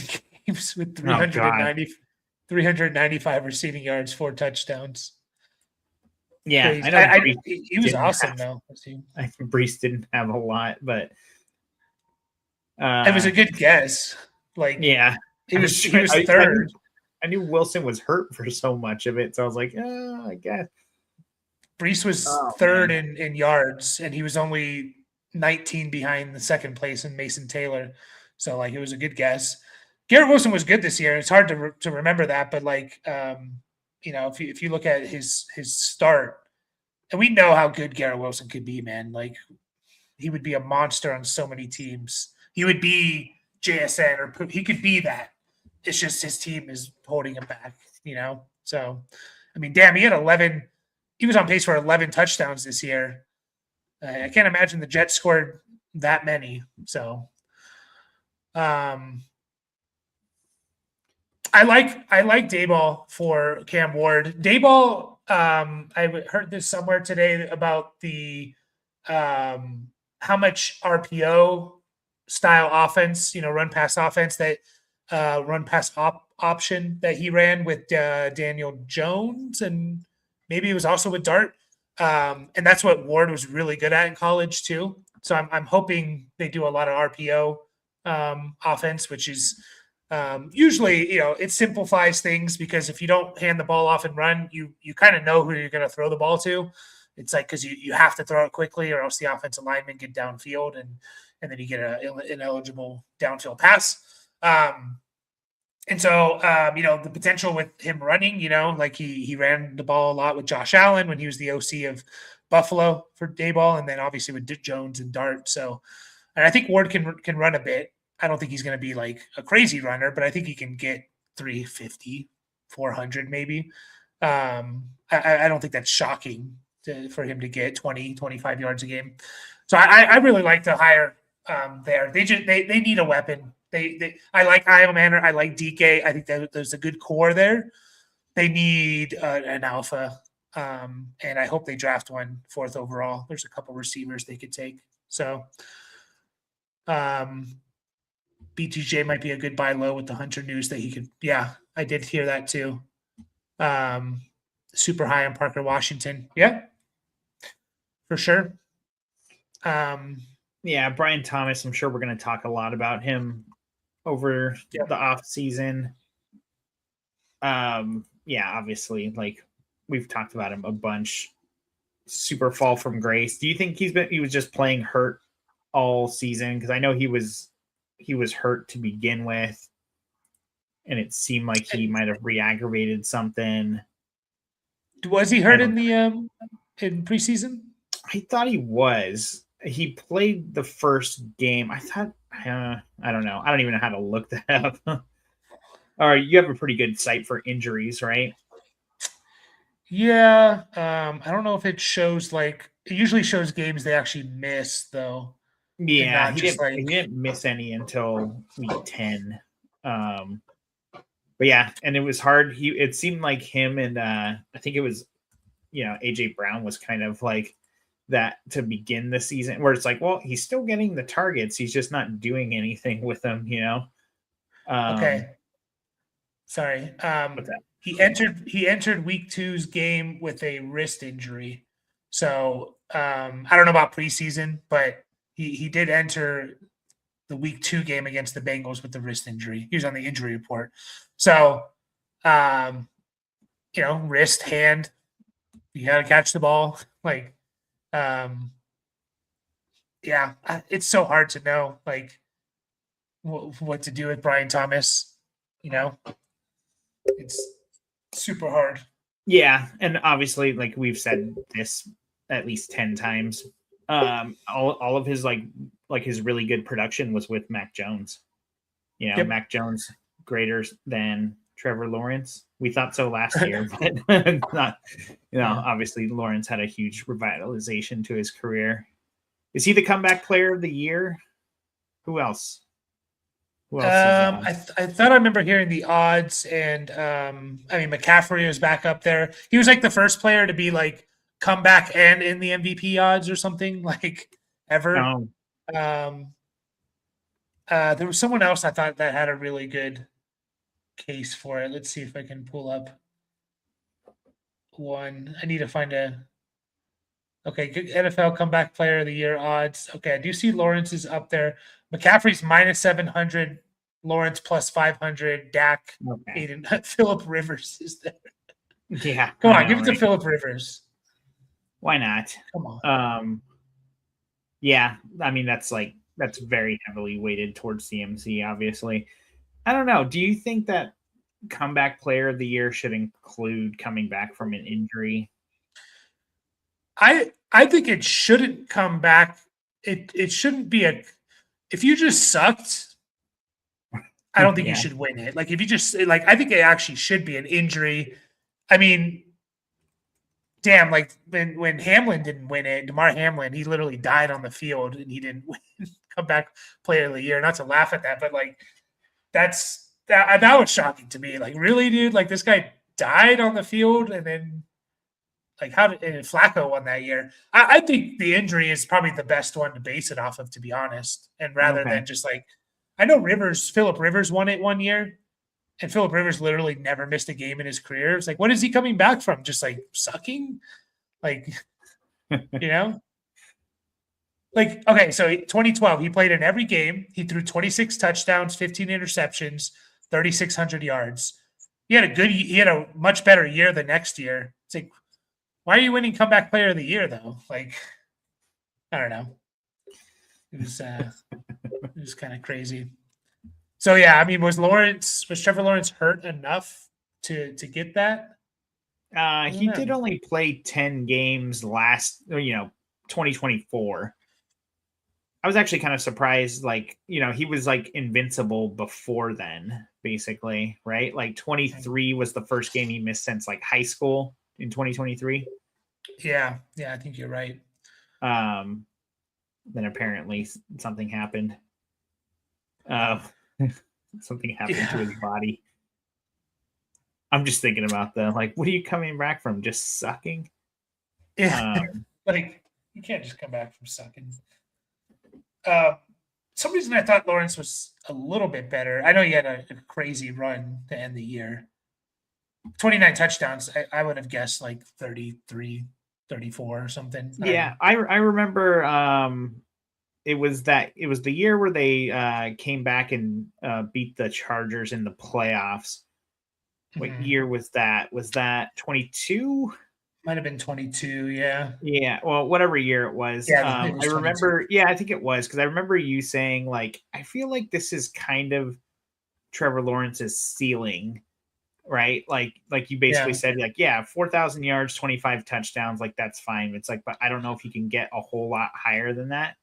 games with 395 receiving yards, 4 touchdowns. Yeah, Crazy. I know he was awesome, though. I think Brees didn't have a lot, but it was a good guess. Like, yeah, he was third. I knew Wilson was hurt for so much of it, so I was like, I guess. Brees was third in yards, and he was only 19 behind the second place in Mason Taylor. So, like, it was a good guess. Garrett Wilson was good this year. It's hard to remember that, but like, if you look at his start, and we know how good Garrett Wilson could be, man. Like, he would be a monster on so many teams. He would be JSN, or he could be that. It's just his team is holding him back, So, I mean, damn, he had 11. He was on pace for 11 touchdowns this year. I can't imagine the Jets scored that many. So, I like Dayball for Cam Ward. Dayball, I heard this somewhere today about the how much RPO style offense, run pass offense that run pass option that he ran with Daniel Jones, and maybe it was also with Dart. And that's what Ward was really good at in college too. So I'm hoping they do a lot of RPO offense, which is usually, it simplifies things, because if you don't hand the ball off and run, you kind of know who you're going to throw the ball to. It's like, because you have to throw it quickly, or else the offensive linemen get downfield, and then you get an ineligible downfield pass. And so, the potential with him running, like he ran the ball a lot with Josh Allen when he was the OC of Buffalo for Dayball, and then obviously with Jones and Dart. So, and I think Ward can run a bit. I don't think he's going to be like a crazy runner, but I think he can get 350, 400 maybe. I don't think that's shocking for him to get 20, 25 yards a game. So I really like the hire there. They need a weapon. I like Io Manor. I like DK. I think that there's a good core there. They need an alpha, and I hope they draft one 4th overall. There's a couple receivers they could take. So, BTJ might be a good buy low with the Hunter news that he could. Yeah, I did hear that too. Super high on Parker Washington. Yeah, for sure. Yeah, Brian Thomas. I'm sure we're going to talk a lot about him over the off season. Obviously, like we've talked about him a bunch. Super fall from grace. Do you think he was just playing hurt all season? Because I know he was hurt to begin with, and it seemed like he might have re-aggravated something. Was he hurt in the in preseason? I thought he was. He played the first game. I thought, I don't know. I don't even know how to look that up. All right, you have a pretty good site for injuries, right? Yeah. I don't know if it shows, like, it usually shows games they actually miss, though. Yeah, he didn't miss any until week 10. But yeah, and it was hard. It seemed like him and I think it was, AJ Brown was kind of like that to begin the season, where it's like, well, he's still getting the targets, he's just not doing anything with them, Okay. Sorry. He entered week 2's game with a wrist injury. So I don't know about preseason, but he did enter the week 2 game against the Bengals with the wrist injury. He was on the injury report. So wrist, hand, you got to catch the ball. Like, it's so hard to know, like, what to do with Brian Thomas. It's super hard. Yeah, and obviously, like we've said this at least 10 times, all of his like his really good production was with Mac Jones. Mac Jones greater than Trevor Lawrence. We thought so last year, but not. Yeah. Obviously Lawrence had a huge revitalization to his career. Is he the comeback player of the year? Who else? Who else is I thought I remember hearing the odds, and I mean McCaffrey was back up there. He was like the first player to be like comeback and in the MVP odds or something like ever. um, Um, there was someone else I thought that had a really good case for it. Let's see if I can pull up one. I need to find a okay, good NFL comeback player of the year odds. Okay, I do see Lawrence is up there. McCaffrey's minus 700, Lawrence plus 500, Dak, okay. Aiden, Philip Rivers is there. Yeah. Come I on, give know, it to right? Philip Rivers. Why not? Come on. Yeah, I mean that's very heavily weighted towards CMC, obviously. I don't know. Do you think that comeback player of the year should include coming back from an injury? I think it shouldn't come back. It shouldn't be a if you just sucked, I don't think you Yeah. should win it. Like if you just like I think it actually should be an injury. I mean, damn, like when Hamlin didn't win it, DeMar Hamlin, he literally died on the field and he didn't win comeback player of the year. Not to laugh at that, but like that was shocking to me. Like, really, dude? Like this guy died on the field and then like how did and Flacco won that year? I think the injury is probably the best one to base it off of, to be honest. And rather Okay. than just like I know Philip Rivers won it one year, and Philip Rivers literally never missed a game in his career. It's like, what is he coming back from? Just like sucking? Like, you know? Like, okay, so 2012, he played in every game. He threw 26 touchdowns, 15 interceptions, 3,600 yards. He had a much better year the next year. It's like, why are you winning comeback player of the year though? Like, I don't know. It was kind of crazy. So yeah, I mean, was Trevor Lawrence hurt enough to get that? He did only play 10 games 2024. I was actually kind of surprised, like, he was like invincible before then, basically, right? Like 23 was the first game he missed since like high school in 2023. Yeah, I think you're right. Then apparently something happened. Something happened to his body. I'm just thinking about what are you coming back from? Just sucking? Yeah, like you can't just come back from sucking. Some reason I thought Lawrence was a little bit better. I know he had a crazy run to end the year. 29 touchdowns. I would have guessed like 33, 34 or something. Yeah, I remember it was the year where they came back and beat the Chargers in the playoffs. What year was that? Was that 22? Might have been 22, yeah. Yeah, well, whatever year it was. Yeah, it was I 22. remember, I think it was, because I remember you saying, like, I feel like this is kind of Trevor Lawrence's ceiling, right? Like you basically said, like, 4,000 yards, 25 touchdowns, like, that's fine. It's like, but I don't know if he can get a whole lot higher than that.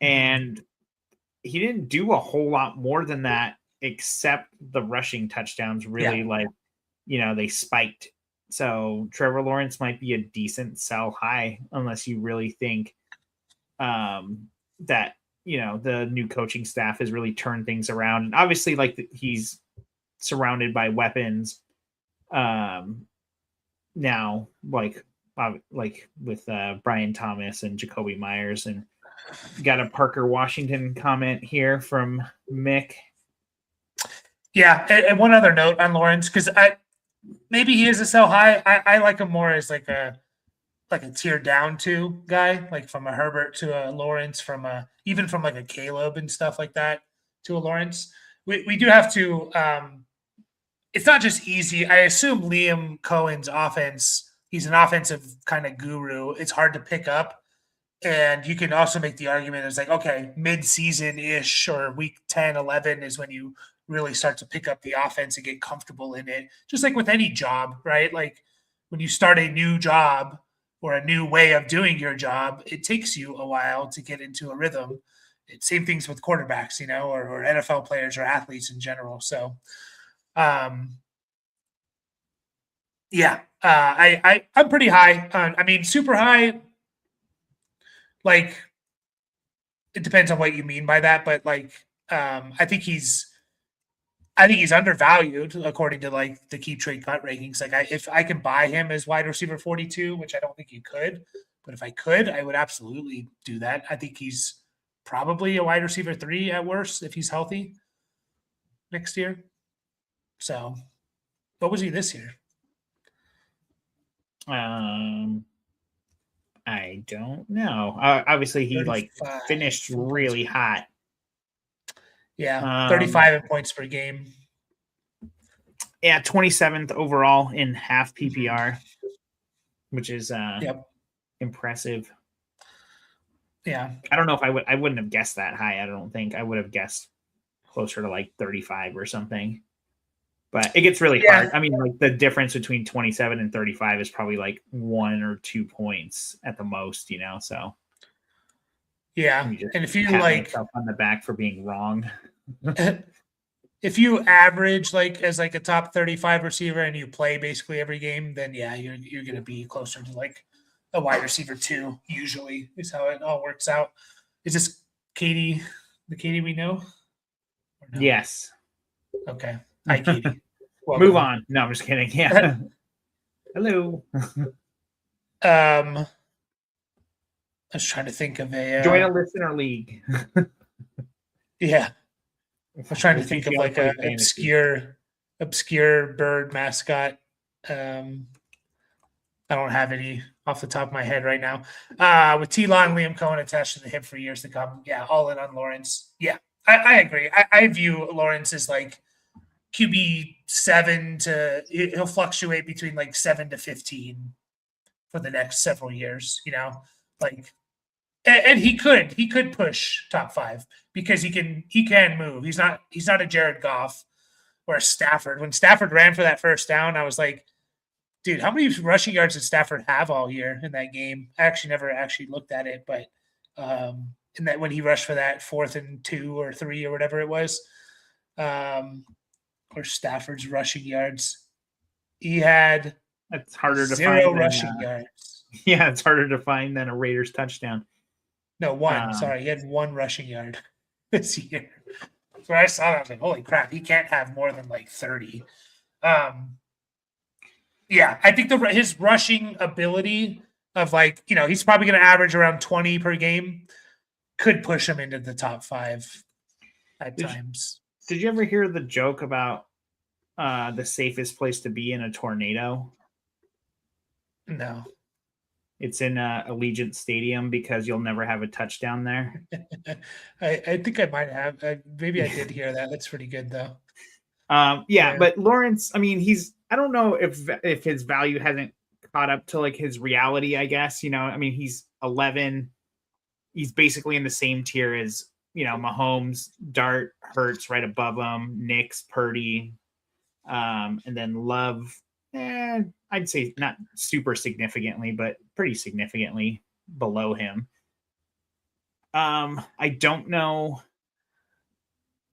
And he didn't do a whole lot more than that, except the rushing touchdowns really, they spiked. So Trevor Lawrence might be a decent sell high unless you really think that, the new coaching staff has really turned things around. And obviously, like, he's surrounded by weapons now, like with Brian Thomas and Jacoby Myers. And got a Parker Washington comment here from Mick. Yeah, and one other note on Lawrence, because maybe he is a sell high. I like him more as like a tier down two guy, like from a Herbert to a Lawrence, even from like a Caleb and stuff like that to a Lawrence. We do have to. It's not just easy. I assume Liam Cohen's offense. He's an offensive kind of guru. It's hard to pick up, and you can also make the argument it's like, okay, mid-season ish or week 10, 11 is when you really start to pick up the offense and get comfortable in it. Just like with any job, right? Like when you start a new job or a new way of doing your job, it takes you a while to get into a rhythm. Same things with quarterbacks, or NFL players or athletes in general. So, Yeah. I'm pretty high on, I mean, super high, like, it depends on what you mean by that, but like, I think he's undervalued according to like the Keep Trade Cut rankings. Like, if I can buy him as wide receiver 42, which I don't think you could, but if I could, I would absolutely do that. I think he's probably a wide receiver 3 at worst if he's healthy next year. So, what was he this year? I don't know. Obviously, he like 35 finished points really per- hot. Yeah, 35 in points per game. Yeah, 27th overall in half PPR, which is Yep. impressive. Yeah. I don't know if I wouldn't have guessed that high. I don't think I would have guessed closer to like 35 or something. But it gets really hard. I mean, like the difference between 27 and 35 is probably like 1 or 2 points at the most, you know. So Yeah. And if you like myself on the back for being wrong. if you average like as like a top 35 receiver and you play basically every game, then yeah, you're gonna be closer to like a wide receiver 2, usually is how it all works out. Is this Katie, the Katie we know? No? Yes. Okay. Hi, Katie. Move on. No, I'm just kidding. Yeah. Hello. I was trying to think of a join a listener league. Yeah. I was trying to think of like a obscure bird mascot. I don't have any off the top of my head right now. With T-Law and Liam Cohen attached to the hip for years to come. Yeah, all in on Lawrence. Yeah, I agree. I view Lawrence as like QB 7 to he'll fluctuate between like 7 to 15 for the next several years, you know? Like and he could push top 5 because he can move. He's not a Jared Goff or a Stafford. When Stafford ran for that first down, I was like, dude, how many rushing yards did Stafford have all year in that game? I actually never looked at it, but in that when he rushed for that 4th and 2 or 3 or whatever it was, or Stafford's rushing yards, he had it's harder to 0 find rushing yards. Yeah, it's harder to find than a Raiders touchdown. No, 1. Sorry, he had 1 rushing yard this year. So I saw that, I was like, holy crap, he can't have more than like 30. Yeah, I think his rushing ability of like, you know, he's probably going to average around 20 per game, could push him into the top 5 at times. Did you ever hear the joke about the safest place to be in a tornado? No. It's in Allegiant Stadium because you'll never have a touchdown there. I think I might have. Maybe I did hear that. That's pretty good, though. Yeah, but Lawrence, I mean, I don't know if his value hasn't caught up to like his reality, I guess. You know, I mean, he's 11. He's basically in the same tier as, you know, Mahomes, Dart, Hurts right above him, Knicks, Purdy, and then Love. I'd say not super significantly, but pretty significantly below him. I don't know.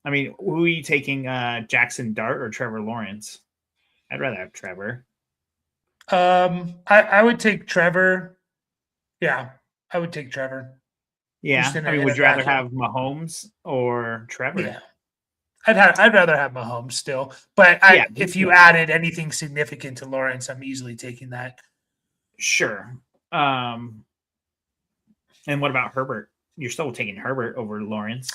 I mean, who are you taking, Jackson Dart or Trevor Lawrence? I'd rather have Trevor. I would take Trevor. Yeah, I would take Trevor. Yeah, I mean, would you rather have Mahomes or Trevor? Yeah, I'd rather have Mahomes still, but if you added anything significant to Lawrence, I'm easily taking that. Sure. And what about Herbert? You're still taking Herbert over Lawrence.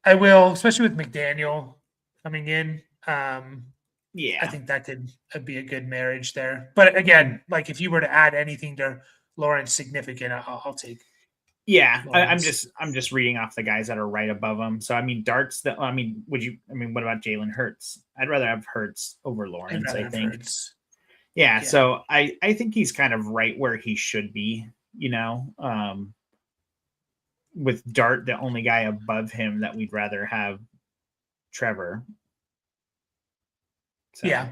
I will, especially with McDaniel coming in. Yeah, I think that could be a good marriage there. But again, like if you were to add anything to Lawrence significant, I'll take. Yeah, I'm just reading off the guys that are right above him. So I mean, what about Jalen Hurts? I'd rather have Hurts over Lawrence. I think. Yeah, so I think he's kind of right where he should be. You know, with Dart, the only guy above him that we'd rather have Trevor. So. Yeah.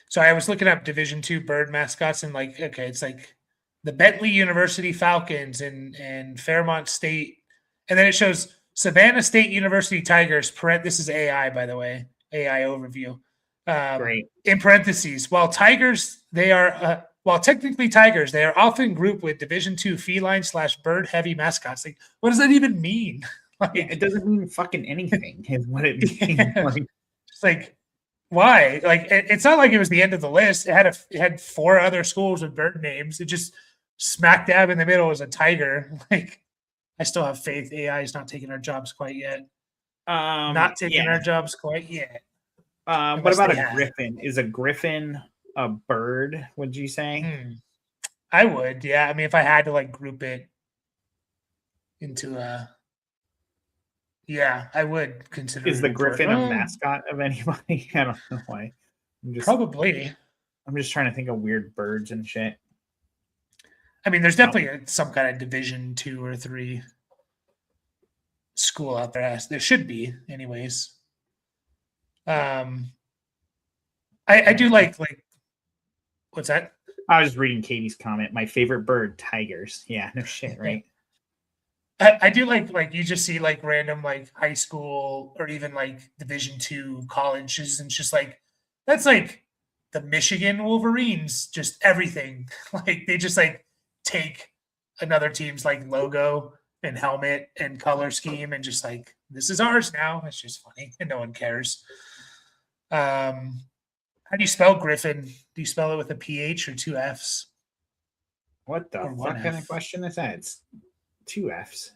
So I was looking up Division II bird mascots and like, okay, it's like the Bentley University Falcons and Fairmont State. And then it shows Savannah State University Tigers. This is AI, by the way, AI overview. Great. In parentheses, while tigers, they are while technically tigers, they are often grouped with Division II feline/bird heavy mascots. Like, what does that even mean? Yeah, Like, it doesn't mean fucking anything. Is what it means. yeah, Like, it's like, why? Like, it's not like it was the end of the list. It had 4 other schools with bird names. It just smack dab in the middle was a tiger. Like, I still have faith AI is not taking our jobs quite yet. Not taking yeah. our jobs quite yet. What Unless about they a have. griffin? Is a griffin a bird? Would you say? I would, yeah. I mean, if I had to like group it into yeah, I would consider Is it the a bird. griffin a mascot of anybody? I don't know why. Probably. I'm just trying to think of weird birds and shit. I mean, there's definitely some kind of Division 2 or 3 school out there. There should be, anyways. I do like what's that? I was reading Katie's comment. My favorite bird, tigers. Yeah, no shit, right? I do like you just see like random like high school or even like Division 2 colleges, and it's just like that's like the Michigan Wolverines, just everything. Like they just like take another team's like logo and helmet and color scheme and just like this is ours now. It's just funny and no one cares. How do you spell Griffin? Do you spell it with a PH or 2 Fs? What the Or one fuck kind F. of question is that? It's 2 Fs. Is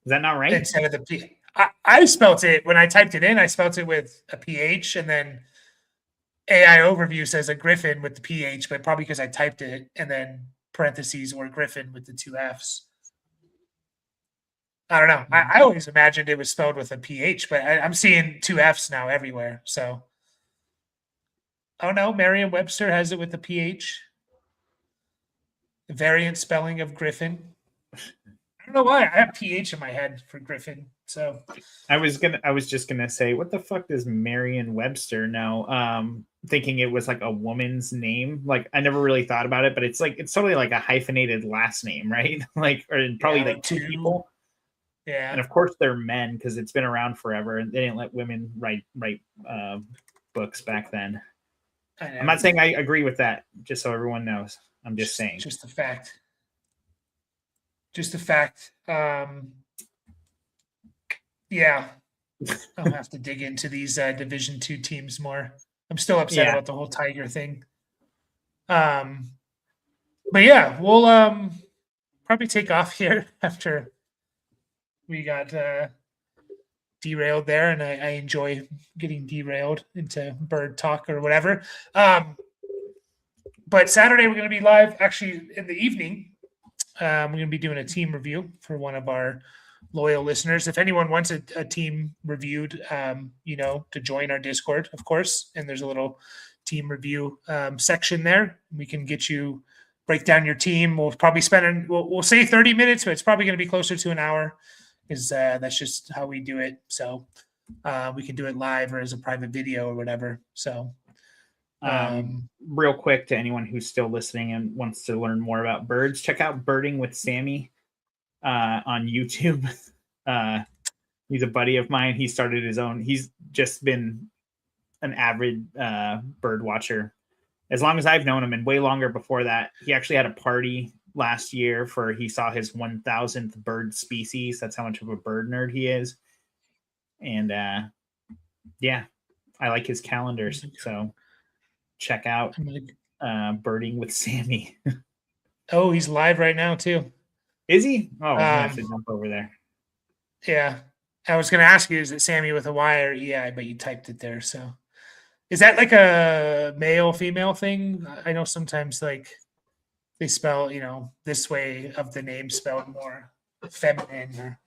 that not right? Instead of the P. I spelt it when I typed it in. I spelt it with a PH, and then AI overview says a Griffin with the PH, but probably because I typed it and then parentheses or Griffin with the 2 Fs. I don't know. I always imagined it was spelled with a PH, but I'm seeing 2 Fs now everywhere. So, oh no, Merriam-Webster has it with a PH. The variant spelling of Griffin. I don't know why. I have PH in my head for Griffin. So I was just gonna say, what the fuck does Merriam-Webster know? Thinking it was like a woman's name. Like I never really thought about it, but it's totally like a hyphenated last name, right? Like or probably like 2 people. Yeah. And of course they're men because it's been around forever and they didn't let women write books back then. I'm not saying I agree with that, just so everyone knows. I'm just saying. Just a fact. Just a fact. Yeah. I'll have to dig into these Division 2 teams more. I'm still upset about the whole Tiger thing. But yeah, we'll probably take off here after we got derailed there, and I enjoy getting derailed into bird talk or whatever. But Saturday we're going to be live actually in the evening. We're going to be doing a team review for one of our loyal listeners. If anyone wants a team reviewed, to join our Discord, of course, and there's a little team review section there. We can get you break down your team. We'll probably we'll say 30 minutes, but it's probably going to be closer to an hour because that's just how we do it. So we can do it live or as a private video or whatever. So real quick to anyone who's still listening and wants to learn more about birds, check out Birding with Sammy on YouTube. He's a buddy of mine. He started his own. He's just been an avid bird watcher as long as I've known him, and way longer before that. He actually had a party last year he saw his 1000th bird species. That's how much of a bird nerd he is. And yeah, I like his calendars. So check out Birding with Sammy. Oh, he's live right now too. Is he? Oh, I have to jump over there. Yeah. I was going to ask you, is it Sammy with a Y or EI, but you typed it there. So is that like a male female thing? I know sometimes like they spell, this way of the name spelled more feminine. Or,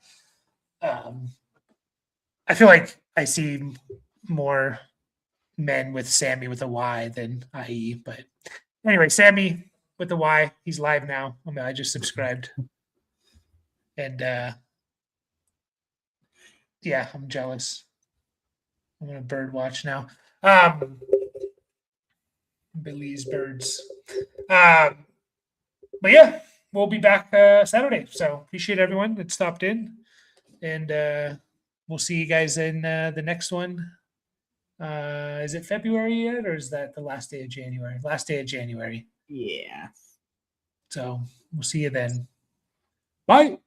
I feel like I see more men with Sammy with a Y than IE. But anyway, Sammy with a Y, he's live now. I just subscribed. And yeah, I'm jealous. I'm going to bird watch now. Billy's birds. But yeah, we'll be back Saturday. So appreciate everyone that stopped in. And we'll see you guys in the next one Is it February yet, or is that the last day of January? Last day of January. Yeah. So we'll see you then. Bye.